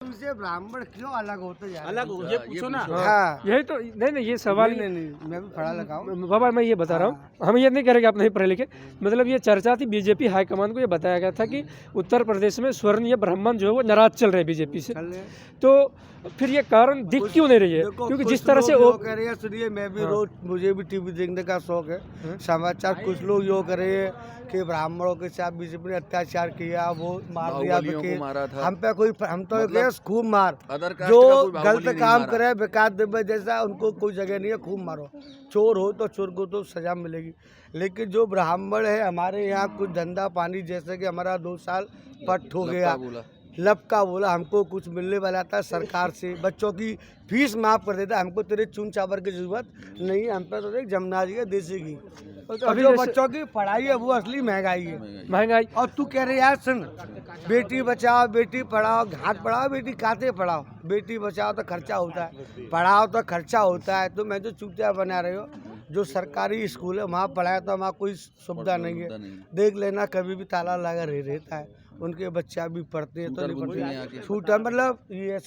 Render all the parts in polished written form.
उनसे ब्राह्मण क्यों अलग होते जा रहे हैं? अलग हो, ये पूछो ना। हाँ यही तो नहीं ये सवाल नहीं, मैं भी पढ़ा लिखा हूँ। बाबा मैं ये बता रहा हूँ, हम ये नहीं कह रहे कि आप नहीं पढ़े लिखे, मतलब ये चर्चा थी बीजेपी हाईकमान को ये बताया गया था कि उत्तर प्रदेश में स्वर्ण या ब्राह्मण जो है वो नाराज चल रहे हैं बीजेपी से, चल रहे। तो फिर ये कारण दिख क्यों नहीं रही है? देखो, क्योंकि कुछ जिस तरह से लोग वो यो कह रहे हैं, सुनिए मैं भी हाँ। रोज मुझे भी टीवी देखने का शौक है, समाचार। कुछ लोग यो कर रहे हैं कि ब्राह्मणों के साथ बीजेपी ने अत्याचार किया, वो मार दिया, बाहुबलियों को मारा था। हम पे कोई हम तो मतलब गए खूब मार, अदर कास्ट जो का कोई बाहुबली गलत नहीं काम मारा। करे विकास दुबे जैसा उनको कोई जगह नहीं है, खूब मारो। चोर हो तो चोर को तो सजा मिलेगी, लेकिन जो ब्राह्मण है हमारे यहाँ कुछ धंधा पानी, जैसे कि हमारा 2 साल पट हो गया, लपका बोला, हमको कुछ मिलने वाला था सरकार से, बच्चों की फीस माफ कर देता, हमको तेरे चून चावल की जरूरत नहीं है, हम पे तो देख जमुना जी है देसी की। अभी जो जैसे- बच्चों की पढ़ाई है वो असली महंगाई है। महंगाई और तू कह रहे यार सुन, बेटी बचाओ बेटी पढ़ाओ, घाट पढ़ाओ बेटी खाते पढ़ाओ, बेटी बचाओ तो खर्चा होता है, पढ़ाओ तो खर्चा होता है। तो मैं जो चूतिया बना रहे हो, जो सरकारी स्कूल है वहाँ पढ़ाया तो वहाँ कोई सुविधा नहीं है, देख लेना कभी भी ताला लगा रहता है, उनके बच्चा भी पढ़ते हैं तो नहीं पढ़ते। शूटर मतलब ये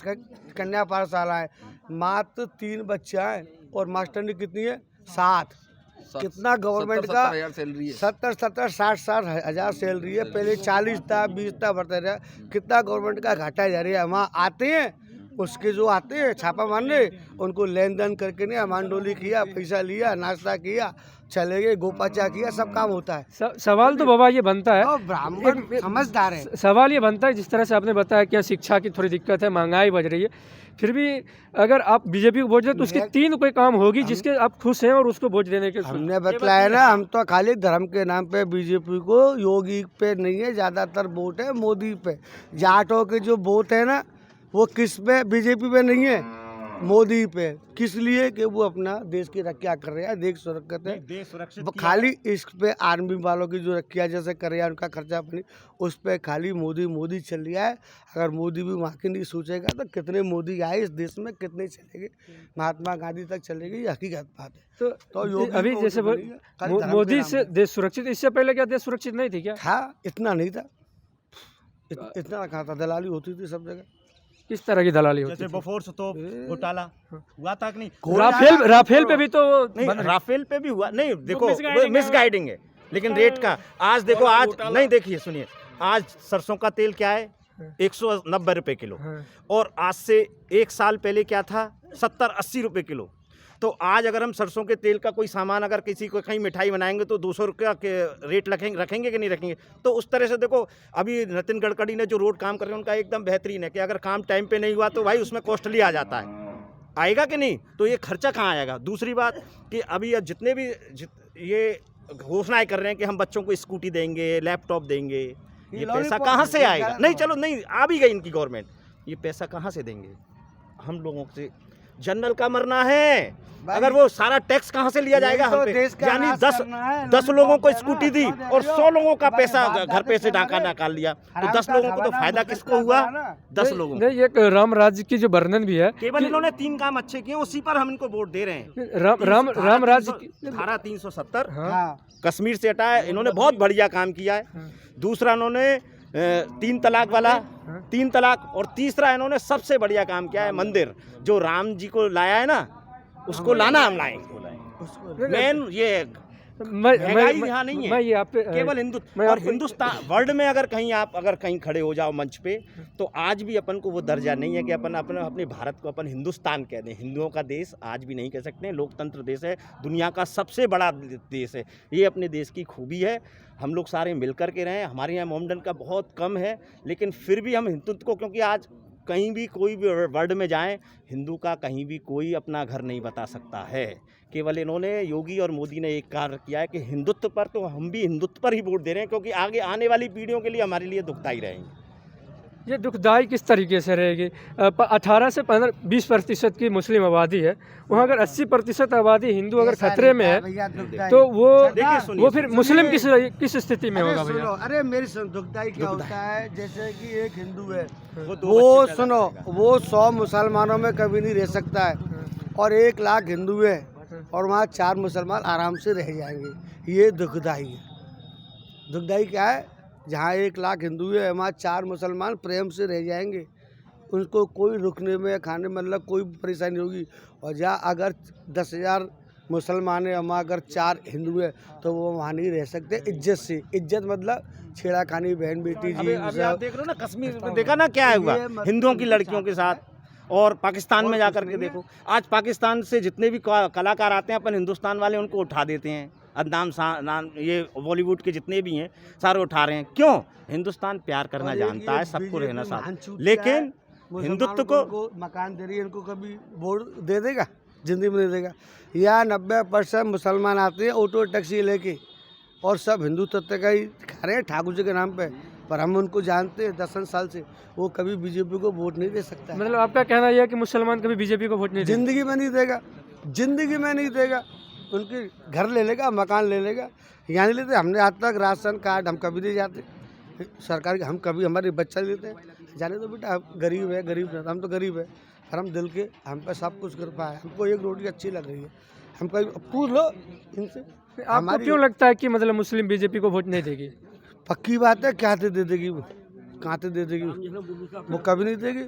कन्या पाठशाला है, मात्र 3 बच्चा है और मास्टरनी कितनी है 7। कितना गवर्नमेंट का 70 60 हजार सैलरी है, पहले 40 था 20 था बढ़ते रहा, कितना गवर्नमेंट का घाटा जा रही है। वहाँ आते हैं, उसके जो आते हैं छापा मारने, उनको लेन देन करके नहीं, मांडोली किया, पैसा लिया, नाश्ता किया, चले गए, गोपाचा किया, सब काम होता है। सवाल तो बाबा ये बनता है, तो ब्राह्मण समझदार है। सवाल ये बनता है जिस तरह से आपने बताया कि शिक्षा की थोड़ी दिक्कत है, महंगाई बढ़ रही है, फिर भी अगर आप बीजेपी को वोट दें तो उसके 3 कोई काम होगी जिसके आप खुश हैं और उसको वोट देने के हमने बतलाया ना, हम तो खाली धर्म के नाम पे बीजेपी को, योगी पे नहीं है ज़्यादातर वोट है, मोदी पे। जाटों के जो वोट है ना वो किस पे, बीजेपी पे नहीं है, मोदी पे। किस लिए कि वो अपना देश की रक्षा कर रहे हैं, देश सुरक्षित है, देश सुरक्षित खाली इस पे आर्मी वालों की जो रक्षा जैसे कर रहे हैं, उनका खर्चा अपनी उस पे खाली मोदी चल रहा है। अगर मोदी भी वहाँ की नहीं सोचेगा तो कितने मोदी आए इस देश में, कितने चलेंगे, महात्मा गांधी तक चलेगी, ये हकीकत बात है। तो योगी अभी को जैसे वोट मिलेगा, खाली धर्म के मोदी नाम से पे। देश सुरक्षित, इससे पहले क्या देश सुरक्षित नहीं थी क्या? था, इतना नहीं था, इतना कहा था, दलाली होती थी सब जगह। किस तरह की दलाली होती जैसे थी? बोफोर्स तो घोटाला हुआ था कि नहीं? राफेल पे भी तो नहीं, राफेल पे भी हुआ नहीं, देखो मिसगाइडिंग है, लेकिन रेट का आज देखो, आज नहीं, देखिए सुनिए, आज सरसों का तेल क्या है 190 रुपए किलो, और आज से 1 साल पहले क्या था 70-80 रुपए किलो। तो आज अगर हम सरसों के तेल का कोई सामान, अगर किसी को कहीं मिठाई बनाएंगे तो 200 रुपया के रेट रखेंगे कि नहीं रखेंगे? तो उस तरह से देखो, अभी नितिन गडकरी ने जो रोड काम कर रहे हैं उनका एकदम बेहतरीन है कि अगर काम टाइम पे नहीं हुआ तो भाई उसमें कॉस्टली आ जाता है, आएगा कि नहीं? तो ये खर्चा कहाँ आएगा? दूसरी बात कि अभी जितने भी ये घोषणाएं कर रहे हैं कि हम बच्चों को स्कूटी देंगे, लैपटॉप देंगे, ये पैसा कहाँ से आएगा? नहीं, चलो नहीं, आ भी गई इनकी गवर्नमेंट, ये पैसा कहाँ से देंगे? हम लोगों से जनरल का मरना है, अगर वो सारा टैक्स कहाँ से लिया जाएगा हम पे? यानी 10 लोगों को स्कूटी दी और 100 लोगों का पैसा घर पे से डाका निकाल लिया, तो 10 लोगों को तो फायदा किसको हुआ? 10 लोगों को। नहीं, एक राम राज्य की जो वर्णन भी है, केवल इन्होंने 3 काम अच्छे किए, उसी पर हम इनको वोट दे रहे हैं। राम राज्य धारा 370 हाँ। कश्मीर से हटाया, इन्होंने बहुत बढ़िया काम किया है। दूसरा इन्होंने 3 तलाक वाला, 3 तलाक, और तीसरा इन्होंने सबसे बढ़िया काम किया है, मंदिर जो राम जी को लाया है ना, उसको लाना हम लाएंगे। मेन ये महंगाई यहाँ नहीं है, ये आप केवल और हिंदुस्तान वर्ल्ड में अगर कहीं खड़े हो जाओ मंच पे, तो आज भी अपन को वो दर्जा नहीं है कि अपन अपने भारत को अपन हिंदुस्तान कह दें। हिंदुओं का देश आज भी नहीं कह सकते, लोकतंत्र देश है, दुनिया का सबसे बड़ा देश है, ये अपने देश की खूबी है। हम लोग सारे मिलकर के रहें, हमारे यहाँ मोमडन का बहुत कम है, लेकिन फिर भी हम हिंदुत्व को, क्योंकि आज कहीं भी कोई भी वर्ल्ड में जाएं, हिंदू का कहीं भी कोई अपना घर नहीं बता सकता है। केवल इन्होंने, योगी और मोदी ने एक कार्य किया है कि हिंदुत्व पर, तो हम भी हिंदुत्व पर ही वोट दे रहे हैं, क्योंकि आगे आने वाली पीढ़ियों के लिए हमारे लिए दुखदायी रहेंगे। ये दुखदाई किस तरीके से रहेगी? 18 से 15-20% की मुस्लिम आबादी है, वहाँ अगर 80% आबादी हिंदू अगर खतरे में है तो वो फिर मुस्लिम किस स्थिति में होगा भैया? अरे मेरी दुखदाई क्या होता है, जैसे कि एक हिंदू है, वो सुनो, वो 100 मुसलमानों में कभी नहीं रह सकता है, और 1 लाख हिंदू है और वहाँ 4 मुसलमान आराम से रह जाएंगे। ये दुखदाई है। दुखदाई क्या है? जहाँ 1 लाख हिंदू है वहाँ 4 मुसलमान प्रेम से रह जाएंगे। उनको कोई रुकने में खाने मतलब कोई परेशानी होगी। और जहाँ अगर 10,000 मुसलमान है, वहाँ अगर 4 हिंदू है तो वो वहाँ नहीं रह सकते इज्जत से। इज्जत मतलब छेड़ा खानी बहन बेटी जी। अभी आप देख रहे हो ना, कश्मीर में देखा ना क्या हुआ हिंदुओं की लड़कियों के साथ, और पाकिस्तान में जाकर के देखो, आज पाकिस्तान से जितने भी कलाकार आते हैं अपन हिंदुस्तान वाले उनको उठा देते हैं। नाम ये बॉलीवुड के जितने भी हैं सारे उठा रहे हैं। क्यों? हिंदुस्तान प्यार करना जानता है, सबको रहना साथ, लेकिन हिंदुत्व को मकान दे रही है, इनको कभी वोट दे देगा? जिंदगी में दे देगा। या 90% मुसलमान आते हैं ऑटो टैक्सी लेके और सब हिंदू तत्व का ही खा रहे हैं ठाकुर जी के नाम पे, पर हम उनको जानते हैं 10 साल से, वो कभी बीजेपी को वोट नहीं दे सकता। मतलब आपका कहना यह है कि मुसलमान कभी बीजेपी को वोट नहीं देगा? जिंदगी में नहीं देगा, जिंदगी में नहीं देगा। उनके घर ले लेगा, मकान ले लेगा, यहाँ नहीं लेते। हमने आज तक राशन कार्ड हम कभी नहीं जाते सरकार के, हम कभी हमारे बच्चा लेते हैं जाने तो बेटा गरीब है, गरीब है, हम तो गरीब है, पर हम दिल के हम पे सब कुछ कर पाए। हमको एक रोटी अच्छी लग रही है, हम कभी पूछ लो इनसे। आपको क्यों लगता है कि मतलब मुस्लिम बीजेपी को वोट नहीं देगी? पक्की बात है, क्या दे देगी वो, कहाँ से दे देगी वो, कभी नहीं देगी।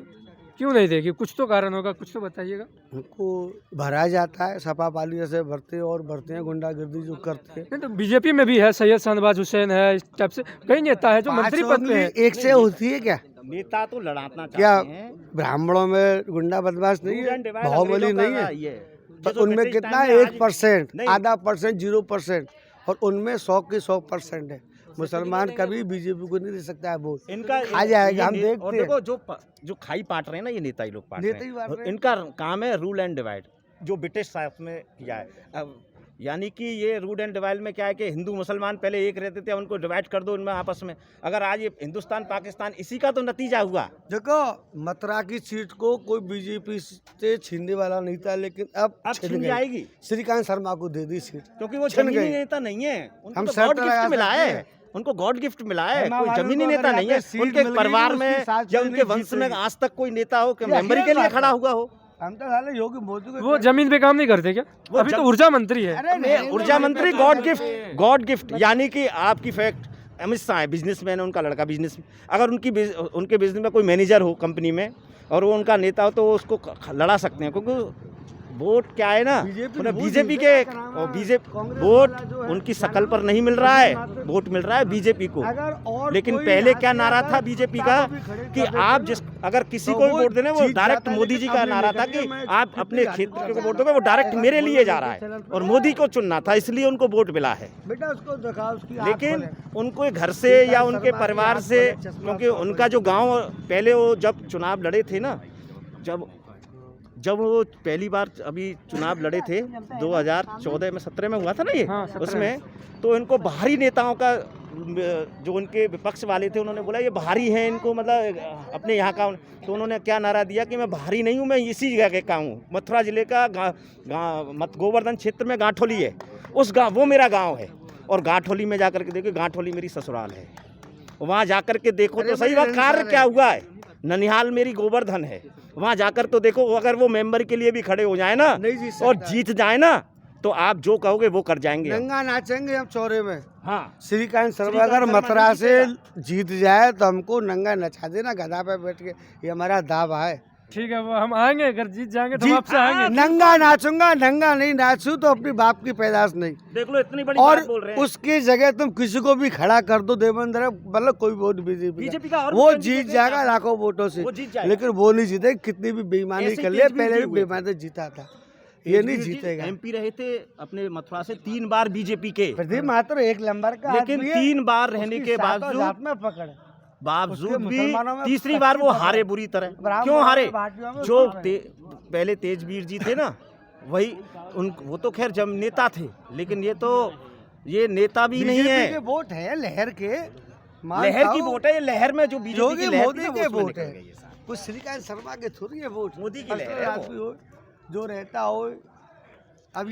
क्यों नहीं देगी? कुछ तो कारण होगा, कुछ तो बताइएगा। उनको भरा जाता है, सपा वाली जैसे भरते और भरते हैं, गुंडागर्दी जो करते हैं। नहीं तो बीजेपी में भी है, सैयद शाहनवाज हुसैन है, इस टाइप से कई नेता है जो मंत्री पद पे है। एक से होती है क्या? नेता तो लड़ाना क्या चाहते हैं। ब्राह्मणों में गुंडा बदमाश नहीं है, बाहुबली नहीं है? तो उनमें कितना 1%, आधा %, 0%, और उनमें 100 के 100% है। मुसलमान कभी बीजेपी को नहीं दे सकता है वोट, इनका आ जाएगा, हम देखते और देखो जो खाई पाट रहे हैं ना, ये नेता ही लोग पाट रहे हैं। इनका काम है रूल एंड डिवाइड, जो ब्रिटिश साहब में किया है। अब यानी कि ये रूल एंड डिवाइड में क्या है कि हिंदू मुसलमान पहले एक रहते थे, उनको डिवाइड कर दो इनमें आपस में। अगर आज ये हिंदुस्तान पाकिस्तान, इसी का तो नतीजा हुआ। देखो मथुरा की सीट को कोई बीजेपी से छीनने वाला नहीं था, लेकिन अब छीन जाएगी। श्रीकांत शर्मा को दे दी सीट, क्योंकि वो जमीनी नेता नहीं है, उनको तो गॉड गिफ्ट मिला है, उनको गॉड गिफ्ट मिला है, कोई जमीनी नेता नहीं है। उनके परिवार में या उनके वंश में आज तक कोई नेता हो कि मेंबरी के लिए खड़ा हुआ हो। हम तो साले योगी मोदी को, वो जमीन पे काम नहीं करते क्या? अभी तो ऊर्जा मंत्री है। ऊर्जा मंत्री गॉड गिफ्ट यानी कि आपकी फैक्ट। अमित शाह है, बिजनेसमैन है, उनका लड़का बिजनेस, अगर उनके बिजनेस में कोई मैनेजर हो कंपनी में और वो उनका नेता हो तो वो उसको लड़ा सकते हैं, क्योंकि वोट क्या है ना, बीजेपी के वोट उनकी शकल पर नहीं मिल रहा है, वोट मिल रहा है बीजेपी को। लेकिन पहले क्या नारा था बीजेपी का कि आप अगर किसी को भी वोट देने, वो डायरेक्ट मोदी जी का नारा था कि आप अपने क्षेत्र को वोट दोगे, वो डायरेक्ट मेरे लिए जा रहा है, और मोदी को चुनना था, इसलिए उनको वोट मिला है। लेकिन उनको घर से या उनके परिवार से, क्योंकि उनका जो गाँव पहले वो जब चुनाव लड़े थे ना, जब वो पहली बार अभी चुनाव लड़े थे 2014 में 17 में हुआ था ना ये, हाँ, उसमें तो इनको बाहरी नेताओं का, जो उनके विपक्ष वाले थे, उन्होंने बोला ये बाहरी हैं, इनको मतलब अपने यहाँ का, तो उन्होंने क्या नारा दिया कि मैं बाहरी नहीं हूँ, मैं इसी जगह का हूँ। मथुरा जिले का गोवर्धन क्षेत्र में गांठोली है, उस गाँव वो मेरा गाँव है, और गांठोली में जाकर के देखो, गांठोली मेरी ससुराल है, वहाँ जाकर के देखो तो सही बात कार्य क्या हुआ है। ननिहाल मेरी गोवर्धन है, वहाँ जाकर तो देखो, अगर वो मेंबर के लिए भी खड़े हो जाए ना और जीत जाए ना, तो आप जो कहोगे वो कर जाएंगे। नंगा नाचेंगे हम चौरे में। हाँ, श्रीकांत शर्मा अगर मथुरा से जीत जाए तो हमको नंगा नचा देना गधा पे बैठ के, ये हमारा दावा है। ठीक है, वो हम आएंगे, अगर जीत जाएंगे तो हम आपसे आएंगे। नंगा नाचूंगा, नंगा नहीं नाचू तो अपनी बाप की पैदाश नहीं। देख लो इतनी बड़ी और बात बोल रहे हैं। उसकी जगह तुम किसी को भी खड़ा कर दो देवेंद्र, मतलब कोई वोट बीजेपी का, वो जीत जाएगा लाखों वोटों से, लेकिन वो नहीं जीते। कितनी भी बेईमानी कर ले, पहले भी बेईमानी जीता था, ये नहीं जीतेगा। एमपी रहे थे अपने मथुरा से 3 बार बीजेपी के, प्रदीप मात्र 1 नंबर का, लेकिन 3 बार रहने के बावजूद भी तीसरी बार वो हारे बुरी तरह। क्यों हारे? जो पहले तेजवीर जी थे ना, वही वो तो खैर जब नेता थे, लेकिन ये नेता भी नहीं है। वोट है लहर के, लहर की वोट है, ये लहर में जो बीजेपी की लहर मोदी के वोट है, कुछ श्रीकांत शर्मा के थोड़ी है वोट, मोदी की लहर है। जो रहता हो